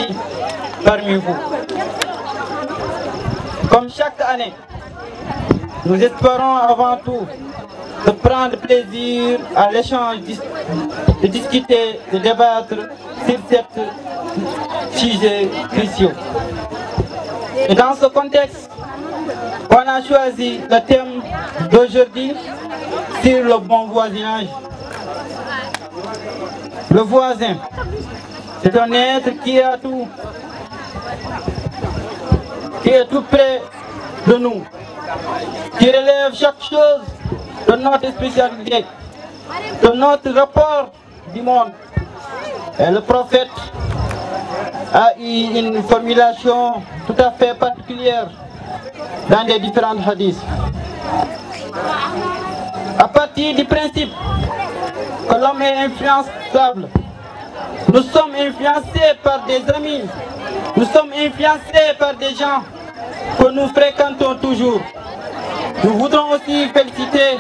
ici parmi vous. Comme chaque année, nous espérons avant tout de prendre plaisir à l'échange, de discuter, de débattre sur ce sujet crucial. Et dans ce contexte, on a choisi le thème d'aujourd'hui sur le bon voisinage. Le voisin, c'est un être qui est tout près de nous, qui relève chaque chose de notre spécialité, de notre rapport du monde. Et le prophète a eu une formulation tout à fait particulière dans les différents hadiths. À partir du principe que l'homme est influençable, nous sommes influencés par des amis, nous sommes influencés par des gens que nous fréquentons toujours. Nous voudrons aussi féliciter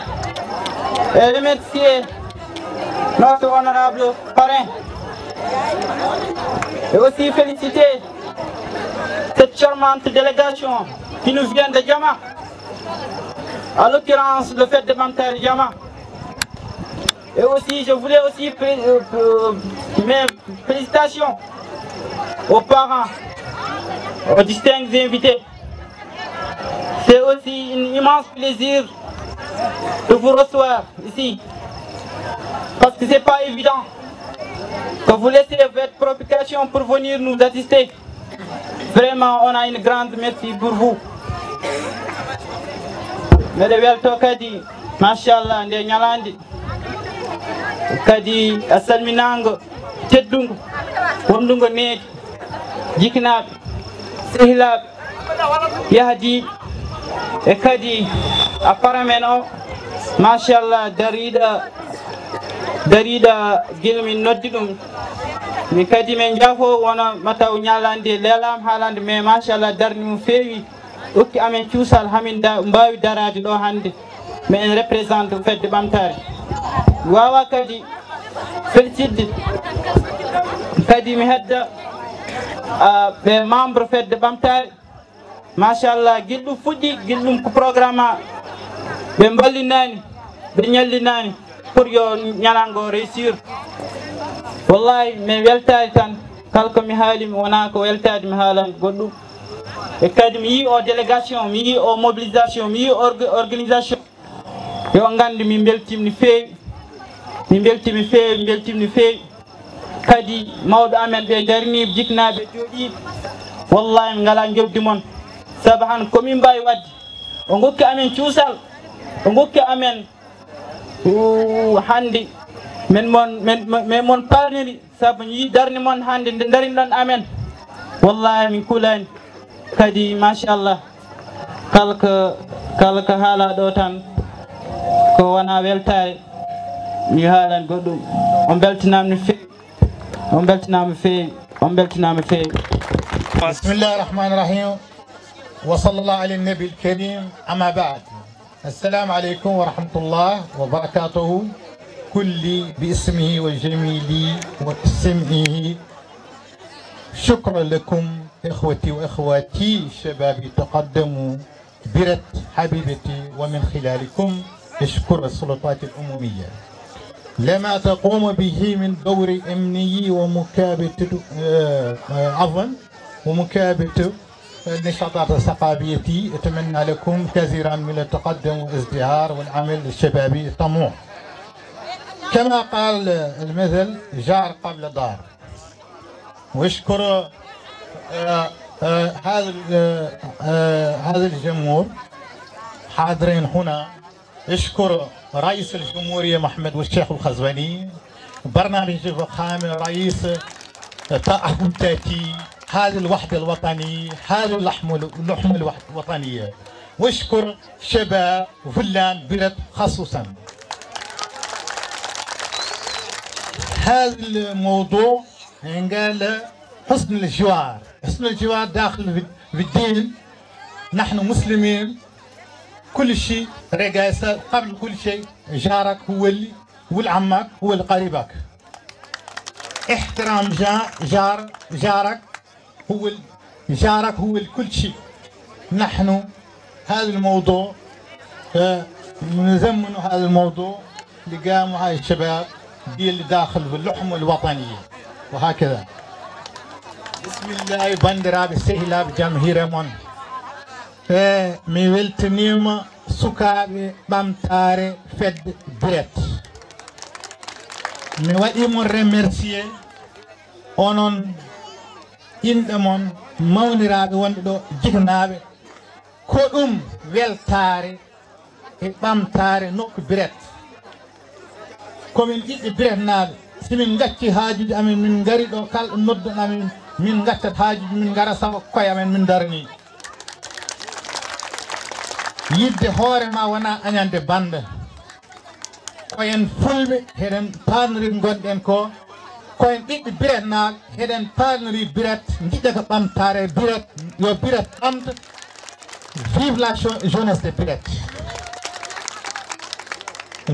et remercier notre honorable parrain et aussi féliciter cette charmante délégation qui nous vient de Jama, en l'occurrence le fait de Mamtari Jama. Et aussi, je voulais aussi mes félicitations aux parents, aux distingués invités. C'est aussi un immense plaisir de vous recevoir ici, parce que ce n'est pas évident que vous laissez votre préoccupation pour venir nous assister. Vraiment, on a une grande merci pour vous. Mesdames Kadi, Mashallah, Nde Nyalandi, Kadi Asalminango, Teddungo, Wondungo Ned, Jiknab, Sehilab, Yahdi, e Kadi Aparameno, Mashallah, Darida Gilmin Nodidum. Mi kadi men jafo wona mataw nyalande lelam haalande mais machallah darni mo feewi okki amen ciusal hamin mbawi darade ɗo hande mais en représente fedde ɓamtare wawa kadi félicide kadi mi hedda ɓe membre fedde ɓamtare machallah guilɗum fuɗɗi guilɗum ko programme ɓe ballinani ɓe ñallinani pour yo ñalango réussir. Wallahi mi weltade tan kala ko mi haali mi wona ko weltade mi haalan goɗɗum e kadi mi yi o délégation mi yi o mobilisation mi yi organisation yo gandi mi beltimni feewi mi beltimi feewi mi beltimni feewi kadi mawɗo amen ɓe darni jiknaɓe jooɗiɓe wallahi mi ngala jobdi moon saabu han komin mbawi wadde o gokki amen cuusal o gokki amen hande men mon parniri sabu yi darni mon hande nde darin ɗon amen wallahi min kulani kadi machallah kala ko haala ɗo tan ko wona weltare mi haalan goɗɗum on beltinama no feewi on beltinama feewi on beltinama feewi. Bismillahir Rahmanir Rahim wa sallallahu ala nabi al-karim amma ba'd. Assalamu alaikum wa rahmatullah wa barakatuhu. كل باسمه وجميلي وسمعه. شكرا لكم إخوتي وأخواتي شبابي تقدموا برت حبيبتي ومن خلالكم أشكر السلطات الأممية لما تقوم به من دور أمني ومكابة عفوا ومكابة النشاطات الثقافية. أتمنى لكم كثيرا من التقدم والازدهار والعمل الشبابي الطموح. كما قال المثل جار قبل دار. واشكر هذا الجمهور حاضرين هنا. اشكر رئيس الجمهورية محمد والشيخ الخزواني، برنامج الفخامة رئيس طاقم تاتي، هذه الوحدة الوطنية، هذه اللحمة الوطنية. واشكر شباب فلان بلد خصوصا. هذا الموضوع قال حسن الجوار، حسن الجوار داخل في الدين. نحن مسلمين كل شيء رقاسة، قبل كل شيء جارك هو اللي والعمك هو اللي قريبك. احترام جارك هو جارك هو الكل شيء. نحن هذا الموضوع نزمن هذا الموضوع اللي قاموا هاي الشباب دي اللي داخل باللحم الوطنية وهكذا. بسم الله بندرا بسهلا بجمهير من ميولتنيم سكابي بامتاري فد بريت mi waɗi mon remercier onon inɗe mon mawniraaɓe wonɓe ɗo jignaaɓe ko ɗum weltaare e ɓamtaare nokku biret komin ɓiɓɓe biretnaaɓe simin gacci haajuji amin min ngari ɗo kalɗo nodduɗo amin min gaccat haajuji min ngara sago koye amen min darni yidde hoore ma wona añande bande koyen fulɓe heɗen paanori gonɗen ko koyen ɓiɓɓe biret naaɓe heɗen paanori biret jiɗɗa ko ɓamtare biret yo biret ɓamta. Vive la jeunesse de Biret.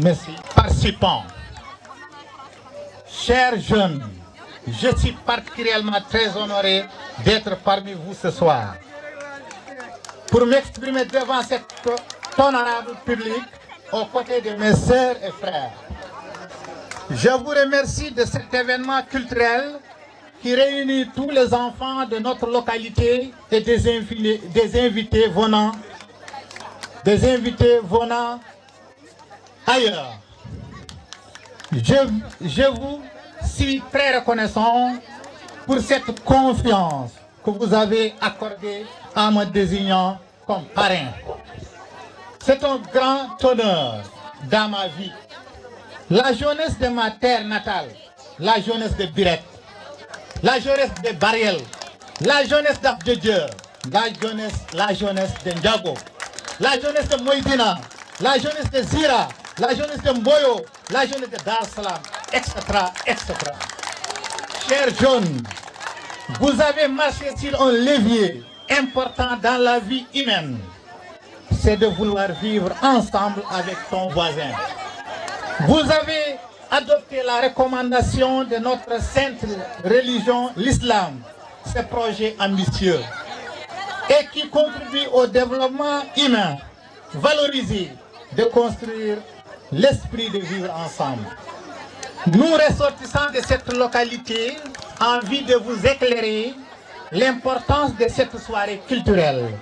Merci. Participants, chers jeunes, je suis particulièrement très honoré d'être parmi vous ce soir pour m'exprimer devant cet honorable public aux côtés de mes sœurs et frères. Je vous remercie de cet événement culturel qui réunit tous les enfants de notre localité et des invités venant ailleurs. Je vous suis très reconnaissant pour cette confiance que vous avez accordée en me désignant comme parrain. C'est un grand honneur dans ma vie. La jeunesse de ma terre natale, la jeunesse de Biret, la jeunesse de Bariel, la jeunesse d'Abdjedjer, la jeunesse de Ndiago, la jeunesse de Moïdina, la jeunesse de Zira, la jeunesse de Mboyo, la jeunesse de Dar Salam, etc., etc. Chers jeunes, vous avez marché sur un levier important dans la vie humaine. C'est de vouloir vivre ensemble avec ton voisin. Vous avez adopté la recommandation de notre sainte religion, l'islam, ce projet ambitieux et qui contribue au développement humain, valoriser, de construire l'esprit de vivre ensemble. Nous, ressortissants de cette localité, envie de vous éclairer l'importance de cette soirée culturelle.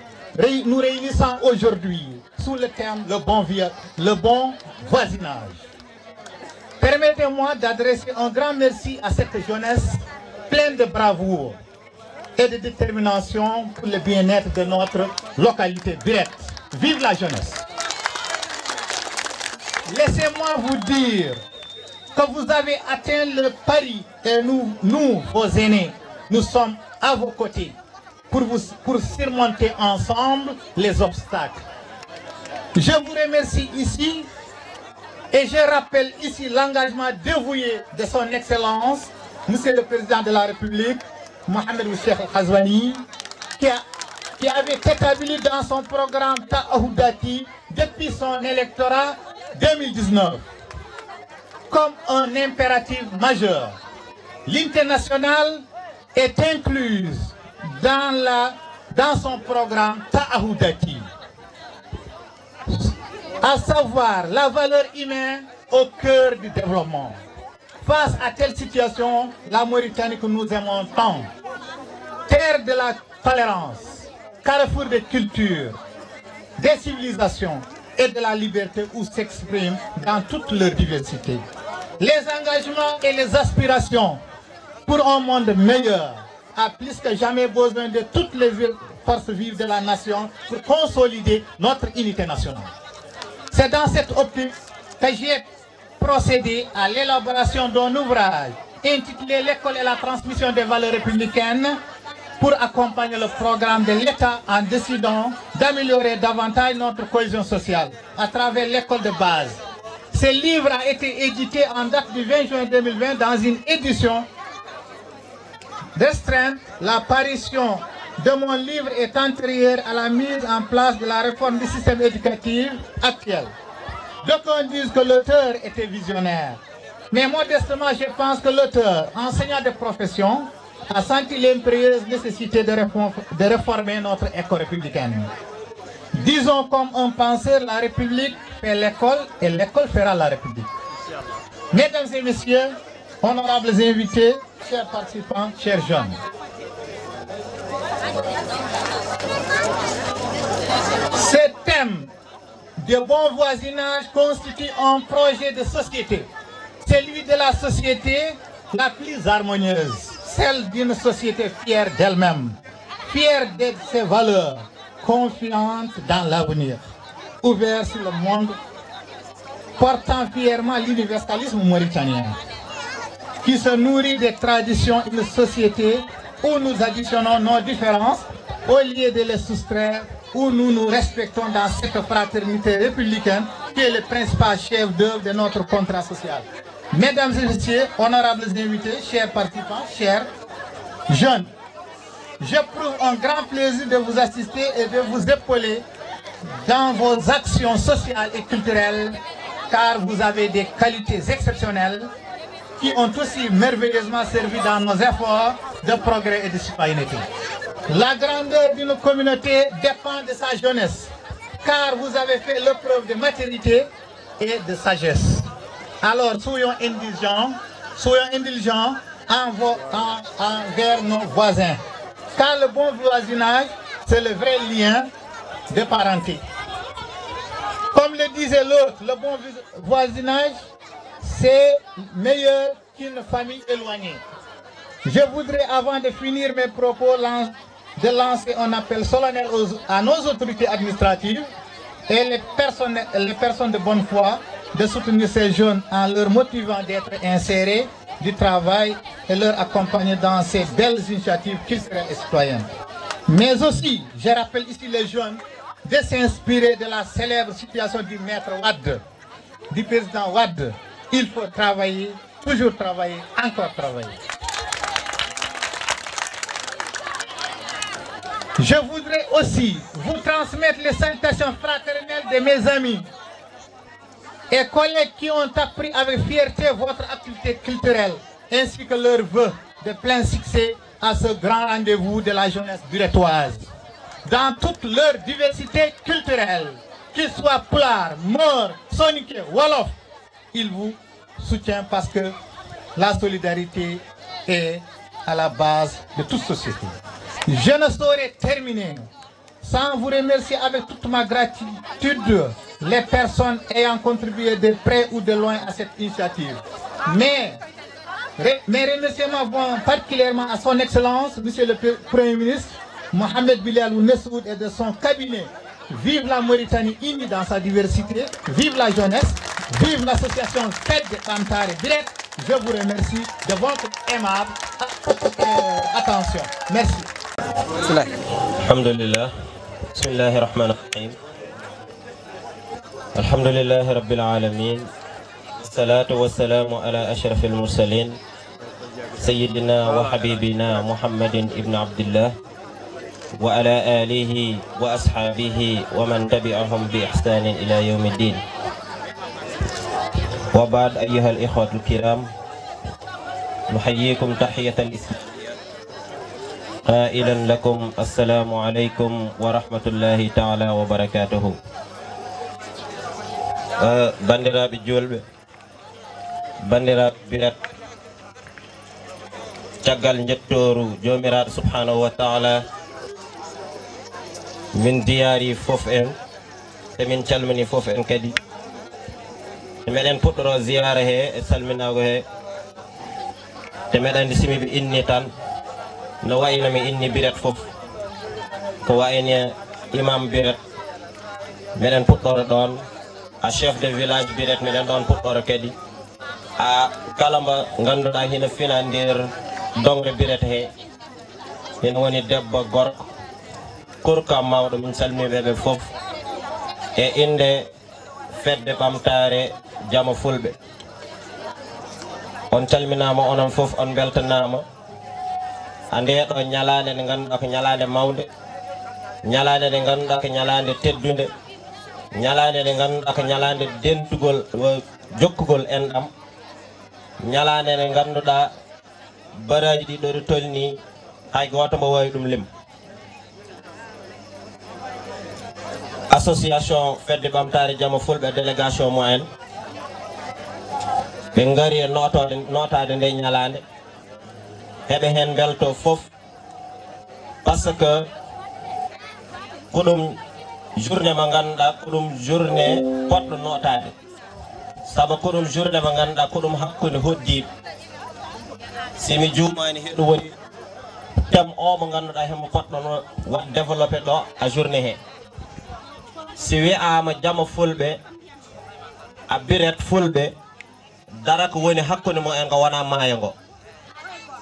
Nous réunissons aujourd'hui sous le thème le bon voisinage. Permettez-moi d'adresser un grand merci à cette jeunesse pleine de bravoure et de détermination pour le bien-être de notre localité Biret. Vive la jeunesse! Laissez-moi vous dire que vous avez atteint le pari et nous, vos aînés, nous sommes à vos côtés pour surmonter ensemble les obstacles. Je vous remercie ici et je rappelle ici l'engagement dévoué de son Excellence, Monsieur le Président de la République, Mohamed Cheikh Al-Ghazouani, qui avait établi dans son programme Ta'ahoudati depuis son électorat 2019 comme un impératif majeur. L'unité nationale est incluse dans son programme Ta'ahoudati, à savoir la valeur humaine au cœur du développement. Face à telle situation, la Mauritanie que nous aimons tant, terre de la tolérance, carrefour de culture, des civilisations et de la liberté où s'expriment dans toute leur diversité. Les engagements et les aspirations pour un monde meilleur a plus que jamais besoin de toutes les forces vives de la nation pour consolider notre unité nationale. C'est dans cette optique que j'ai procédé à l'élaboration d'un ouvrage intitulé L'école et la transmission des valeurs républicaines pour accompagner le programme de l'État en décidant d'améliorer davantage notre cohésion sociale à travers l'école de base. Ce livre a été édité en date du 20 juin 2020 dans une édition restreinte. La parution de mon livre est antérieure à la mise en place de la réforme du système éducatif actuel. D'aucuns disent que l'auteur était visionnaire. Mais modestement, je pense que l'auteur, enseignant de profession, a senti l'impérieuse nécessité de réformer notre école républicaine. Disons comme un penseur, la République fait l'école et l'école fera la République. Mesdames et messieurs, honorables invités, chers participants, chers jeunes. Ce thème de bon voisinage constitue un projet de société. Celui de la société la plus harmonieuse, celle d'une société fière d'elle-même, fière de ses valeurs, confiante dans l'avenir, ouverte sur le monde, portant fièrement l'universalisme mauritanien, qui se nourrit des traditions d'une société où nous additionnons nos différences au lieu de les soustraire, où nous nous respectons dans cette fraternité républicaine qui est le principal chef d'œuvre de notre contrat social. Mesdames et messieurs, honorables invités, chers participants, chers jeunes, j'éprouve un grand plaisir de vous assister et de vous épauler dans vos actions sociales et culturelles, car vous avez des qualités exceptionnelles qui ont aussi merveilleusement servi dans nos efforts de progrès et de citoyenneté. La grandeur d'une communauté dépend de sa jeunesse, car vous avez fait le preuve de maturité et de sagesse. Alors soyons indulgents envers nos voisins, car le bon voisinage, c'est le vrai lien de parenté. Comme le disait l'autre, le bon voisinage, c'est meilleur qu'une famille éloignée. Je voudrais, avant de finir mes propos, de lancer un appel solennel à nos autorités administratives et les personnes de bonne foi de soutenir ces jeunes en leur motivant d'être insérés du travail et leur accompagner dans ces belles initiatives culturelles et citoyennes. Mais aussi, je rappelle ici les jeunes de s'inspirer de la célèbre situation du maître Wade, du président Wade. Il faut travailler, toujours travailler, encore travailler. Je voudrais aussi vous transmettre les salutations fraternelles de mes amis et collègues qui ont appris avec fierté votre activité culturelle, ainsi que leurs vœux de plein succès à ce grand rendez-vous de la jeunesse buretoise. Dans toute leur diversité culturelle, qu'ils soient Pulaar, Mor, Soninké, Wolof, ils vous soutiennent parce que la solidarité est à la base de toute société. Je ne saurais terminer sans vous remercier avec toute ma gratitude les personnes ayant contribué de près ou de loin à cette initiative. Mais mes remerciements vont particulièrement à son Excellence, Monsieur le Premier ministre, Mohamed Bilalou Nessoud et de son cabinet. Vive la Mauritanie unie dans sa diversité, vive la jeunesse, vive l'association Fête de Pantare et Biret. Je vous remercie de votre aimable attention. Merci. Alhamdulillah. Bismillahirrahmanirrahim. Alhamdulillahi Rabbil Alamin. Salatu wassalamu ala ashrafil mursalin. Sayyidina wa habibina Muhammadin ibn Abdullah. Wa ala alihi wa ashabihi wa man tabi'ahum bi ihsanin ila yawmiddin. Wa ba'd ayyuhal ikhwatul kiram. Nuhayyikum tahiyatal islam. قائلا لكم السلام عليكم ورحمة الله تعالى وبركاته. بندرابي جولبه بندرابي بيرات تاغال نجتورو جوميرات سبحانه وتعالى من دياري فوف ان تمن تالمني فوف ان كدي مدن بوترو زياره هي سالمناغو هي تمدن دي سيمي بي اني تان no wayna mi inni biret fof ko wayne imam biret meden puttoro don a chef de village biret meden don puttoro kedi a kalamba ganduda hina finandir dongre biret he en woni debbo gorko kurka mawdo min salmi bebe fof e inde fedde bamtare jama fulbe on calminama onon fof on beltanama ande do nyalande ne ganduda ko nyalande mawde nyalande ne ganduda ko nyalande teddunde nyalande ne ganduda ko nyalande dentugol jokkugol endam nyalande ne ganduda baraji ɗi ɗo tolni hay goto mo wawi ɗum lim. Association fedde ɓamtare jama fulɓe délégation mo en ɓe ngari e notade nde ñalande heɓe hen belto foof par ce que ko ɗum journée mo ganduɗa ko ɗum journée poɗɗo notade saabu ko ɗum journée mo ganduɗa ko ɗum hakkude hoddiɓe simi juumani heɗo woni thème o mo ganduɗa hemo poɗɗono wat développé ɗo a journée he si wi'ama jama fulɓe a biret fulɓe dara ko woni hakkude mo en ko wona maayo ngo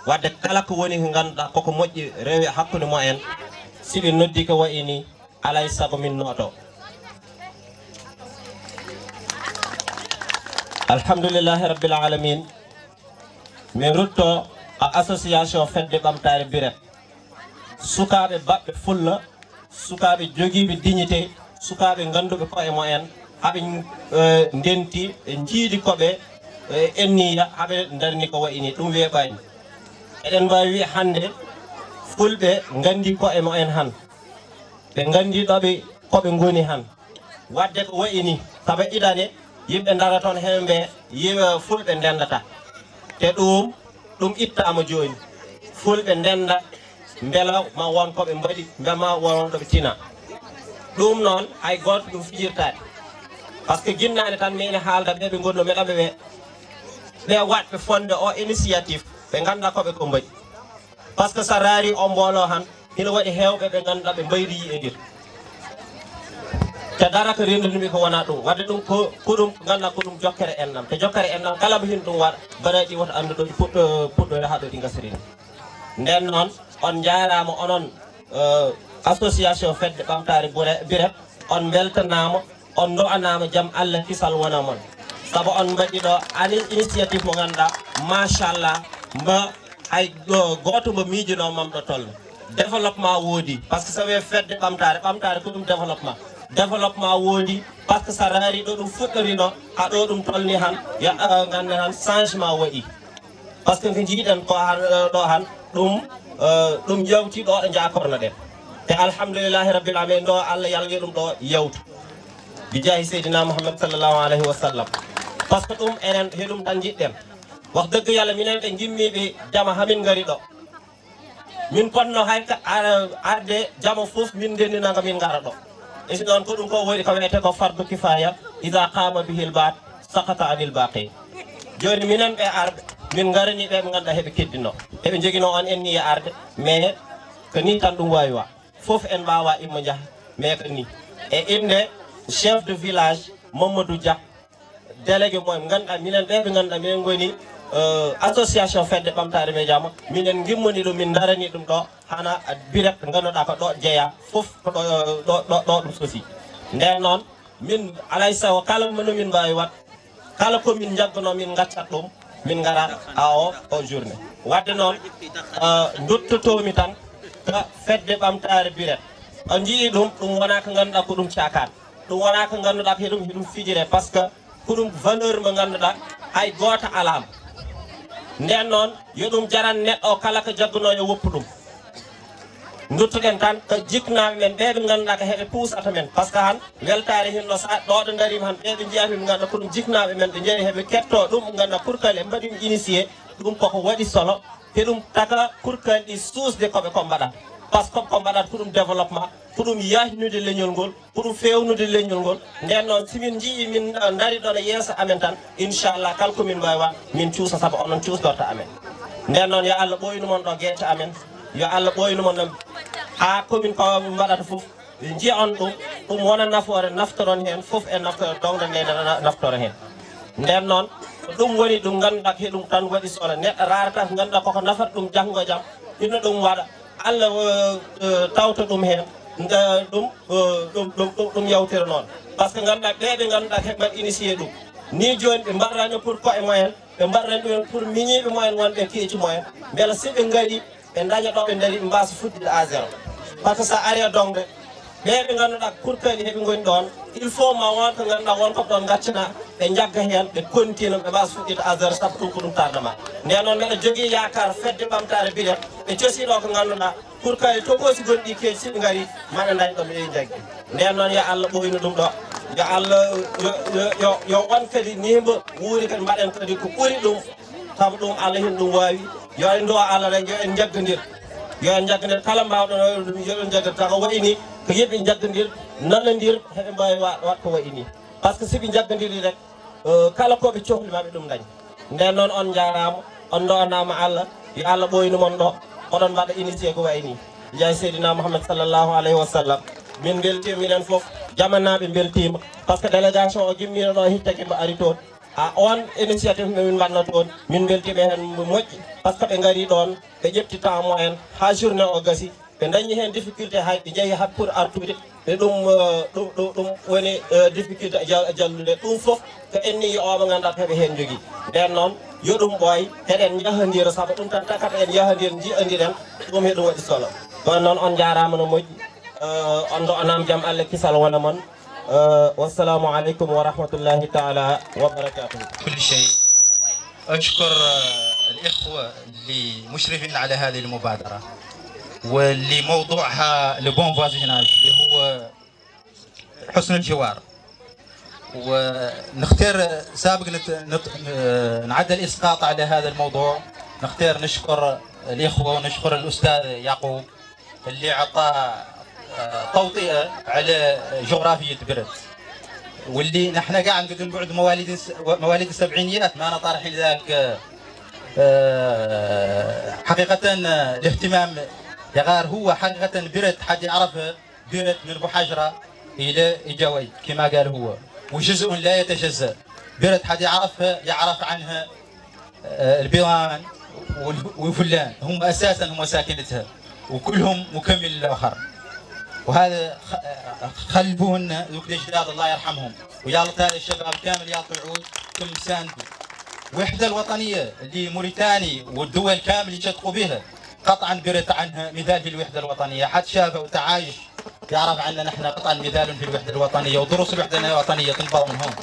wadde kala ko woni ko ganduɗa koko moƴƴi rewi hakkude mo en siɓe noddi ko wayini alay saago min noto alhamdulillahi rabbil alamin min rutto a association fedde ɓamtare biret sukaɓe baɓɓe fulla sukaɓe joguiɓe dignité sukaɓe ganduɓe koye mo en haɓe ndenti jiidi koɓe enniya haɓe darni ko wayini ɗum weeɓani eɗen mbawi wi hande fulɓe gandi koye mo en han ɓe gandi ɗoɓe koɓe goni han wadde ko wayini saabu iɗane yimɓe dara toon hemɓe yiwa fulɓe ndendata te ɗum ittama joni fulɓe ndenda beela ma won koɓe mbaɗi mbema wonɗoɓe tina ɗum noon hay goto ɗum fijirtade par ce que guinnane tan mine haalda ɓeɓe gonno meɗaɓe ɓe watɓe fonde o initiative ɓe ganda koɓe ko mbaɗi par ce que sa raari o mbolo han hino waɗi hewɓe ɓe ganduɗa ɓe mbayri yi'edir te dara ko rendunomi ko wona ɗum wadde ɗum ko ɗum ganduɗa ko ɗum jokkere ennam te jokkere ennam kala mo hin ɗum waɗa baraji woto anduɗo puɗɗore ha ɗo ɗi gasirino nden noon on jarama onon association fedde ɓamtare biret on beltanama on do'anama jaam Allah kisal wona moon saabu on mbaɗi ɗo ani initiative mo ganduɗa machallah mba hay goto mo miijonomam ɗo tolno développement woodi par ce que so wi fedde ɓamtare ko ɗum développement woodi par ce que sa raari ɗo ɗum fuɗɗorino ha ɗo ɗum tolni han gande han changement waɗi par ce que ko jiiɗen ko ɗo han ɗum yawti ɗo ɗo jakorno ɗen te alhamdulillahi rabbil alamin ɗo Allah yalgi ɗum ɗo yawtu bijahi seydina Muhammad sallallahu alayhi wa sallam par ce que ɗum enen heɗum tan jiɗɗen wax dëgg yalla minen ɓe gimmiɓe jama hamin gari ɗo min ponno hay arde jama foof min ndendinaga min gara ɗo e si ɗon ko ɗum ko woni ko wiyete ko fardu kifaya ida qama bihil bat sakata anil baqi joni minen ɓe arɓe min garani ɓe ɓe ganduɗa heɓe keddino heɓe joguino on en niya arde mais ko ni tan ɗum wawi wa foof en mbawa immo jaaha mais ko ni e inde chef de village Mamadou Dia délégué moye ganduɗa minen ɓe ɓe ganduɗa minen goni association fedde ɓamtare me jama minen gimmoni ɗum min darani ɗum ɗo hana biret ganduɗa ko ɗo jeeya foof ko ɗo ɗum sosi nden noon min alay sago kala no min mbawi wat kala komin jaggono min gaccat ɗum min gara o journée wadde noon duttotomi tan ko fedde ɓamtare biret on jii ɗum wona ko ganduɗa ko ɗum cakan ɗum wona ko ganduɗa ko heɗum fijire par ce que ko ɗum valeur mo ganduɗa hay goto alama nden noon yo ɗum jaran neɗɗo o kala ko jagguno yo woppu ɗum duttoɗen tan ko jiknaɓe men ɓeɓe ganduɗa ko heɓe puusata men par ce que han weltare hinno sa ɗo ɗo darima han ɓeɓe jiyami ɓe ganduɗa ko ɗum jiknaɓe men ɓe jeeyi heɓe ketto ɗum ganduɗa kurkal e mbaɗi initié ɗum koko waɗi solo te ɗum taka kurkal ɗi suusde koɓe ko mbaɗat par ce que ko mbaɗat ko ɗum développement ko ɗum yahnude leñol ngol ko ɗum fewnude leñol ngol nden noon simin jii min dari ɗon e yeeso amen tan inchallah kala komin mbawi wa min cuusa saabu onon cuusdorta amen nden noon yo Allah ɓoynumon ɗo gueete amen yo Allah ɓoynumon ɗo ha commune ko mbaɗata foof jiya on ɗum wona nafoore naftoron hen foof e dowde nde naftoro hen nden noon ɗum woni ɗum ganduɗa ko heɗum tan waɗi solo neɗɗo rarata ko ganduɗa koko nafata ɗum janggo jaam ino ɗum waɗa Allah tawta ɗum hen ɗum yawtira noon par ce que ganduɗa ɓeɓe ganduɗa heɓat initié ɗum ni joni ɓe mbaɗrani pour koye moyen ɓe mbaɗrani ɗumen pour miñiɓe moyen wonɓe keeci moyen beela siɓe gaari ɓe daña ɗo ɓe daari ɓe mbasa fuɗɗide à zéro par ce que sa ari dongde ɓe ganduɗa kurkali heɓe goni ɗon il faut ma won ko ganduɗa won ko ɗon gaccina ɓe jagga hen ɓe continue ɓe mbasa fuɗɗide asar sappo ɗum ko ɗum tardement nden noon meɗa jogui yakar fedde ɓamtare bilet ɓe cosiɗo ko ganduɗa kurkali to ɓoosi gonɗi keeji siɓe gaari maɗa dañi ɗo ɓe jaggi nden noon yo Allah ɓoyno ɗum ɗo yo Allah yo won kadi nimba wuuri kadi mbaɗen kadi ko ɓuuri ɗum saabu ɗum Allah hin ɗum wawi yo en do Allah rek yo en jaggodir yo en jaggodir kala mbawɗon ɗum yo en jaggodir taw ko wayni ko yimɓe jaggodir nanodir heɓe mbawi wat ko wayni par ce que siɓe jaggodiri rek kala koɓe cohli maɓe ɗum dañ nden noon on jarama on donama Allah yo Allah ɓoyno mon ɗo oɗon mbaɗa initié ko wayni jeeyi Seydina Mouhammad sallllahu alayhi wa sallam min beltima minen foof jamanaɓe beltima par ce que délégation o gimmino ɗo hittake mbo ari toon on initiative min mbanno toon min beltiɓe hen moƴƴi par ce que ɓe gari ɗon ɓe ƴefti temps moyen ha journée o gasi ɓe dañi hen difficulté hay ɓe jeeyi hat pour artude ɓe ɗum woni difficulté jallude ɗum foof ko enni omo ganduɗa heɓe hen jogui nden noon yo ɗum ɓooy heɗen jahodira saabu ɗum tan takata en jahodir jiyandiren ɗum heɗum waɗi solo ɗon noon on jarama no moƴƴi on ɗo onam jaam Allah kisal wona moon والسلام عليكم ورحمة الله تعالى وبركاته. كل شيء أشكر الإخوة اللي مشرفين على هذه المبادرة واللي موضوعها لبون فازيناج اللي هو حسن الجوار، ونختار سابق نعدل إسقاط على هذا الموضوع. نختار نشكر الإخوة ونشكر الأستاذ يعقوب اللي عطى توطئة على جغرافية برد، واللي نحن قاعد نقول بعد مواليد السبعينيات ما أنا طارحين ذاك. حقيقة الاهتمام يغار هو حقيقة برد حد يعرفه برد من بحجرة إلى إجاوي كما قال هو، وجزء لا يتجزأ. برد حد يعرفها يعرف عنها البيضان والفلان، هم أساسا هم ساكنتها وكلهم مكمل للآخر. وهذا خلفوهن ذوك الاجداد الله يرحمهم، ويالط هذا الشباب كامل يالط العود كل ساندو. الوحده الوطنيه اللي موريتاني والدول كامل يشتقوا بها قطعا برت عنها مثال في الوحده الوطنيه، حد شافه وتعايش يعرف عنا نحن قطعا مثال في الوحده الوطنيه، ودروس الوحده الوطنيه تنبض من هون.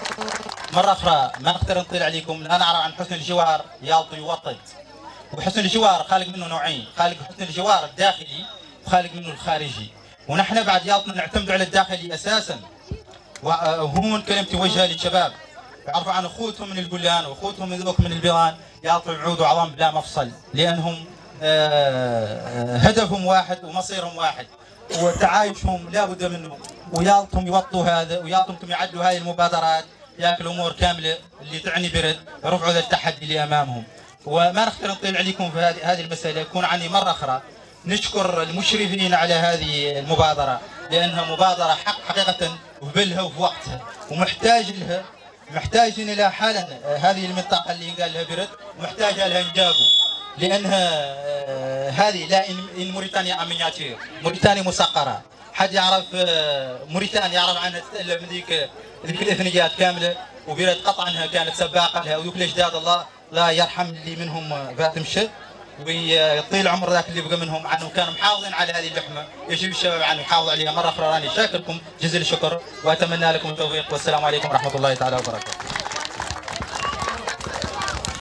مره اخرى ما نقدر نطيل عليكم، لا نعرف عن حسن الجوار يالط يوطد. وحسن الجوار خالق منه نوعين، خالق حسن الجوار الداخلي وخالق منه الخارجي. ونحن بعد يالطنا نعتمد على الداخلي اساسا. وهون كلمتي وجهه للشباب يعرفوا عن اخوتهم من البلان واخوتهم من ذوك من البيضان يالطوا العود وعظام بلا مفصل، لانهم هدفهم واحد ومصيرهم واحد وتعايشهم لا بد منه. ويالطهم يوطوا هذا، ويالطهم يعدوا هذه المبادرات ياك الامور كامله اللي تعني برد يرفعوا هذا التحدي اللي امامهم. وما نختار نطيل عليكم في هذه المساله، يكون عني مره اخرى نشكر المشرفين على هذه المبادرة، لأنها مبادرة حقيقة وبلها وفي وقتها، ومحتاج لها، محتاجين لها حالا. هذه المنطقة اللي قال لها برد محتاجة لها إنجابه، لأنها هذه لا إن موريتانيا أمينياتير، موريتانيا مسقرة. حد يعرف موريتانيا يعرف عنها تتألف من ذيك الإثنيات كاملة، وبرد قطعا انها كانت سباقة لها، وذوك الأجداد الله لا يرحم اللي منهم فاتم الشد ويطيل عمر ذاك اللي بقى منهم عنه كانوا محافظين على هذه اللحمه، يجب الشباب عنه يحافظ عليها. مره اخرى راني شاكركم جزيل الشكر واتمنى لكم التوفيق، والسلام عليكم ورحمه الله تعالى وبركاته.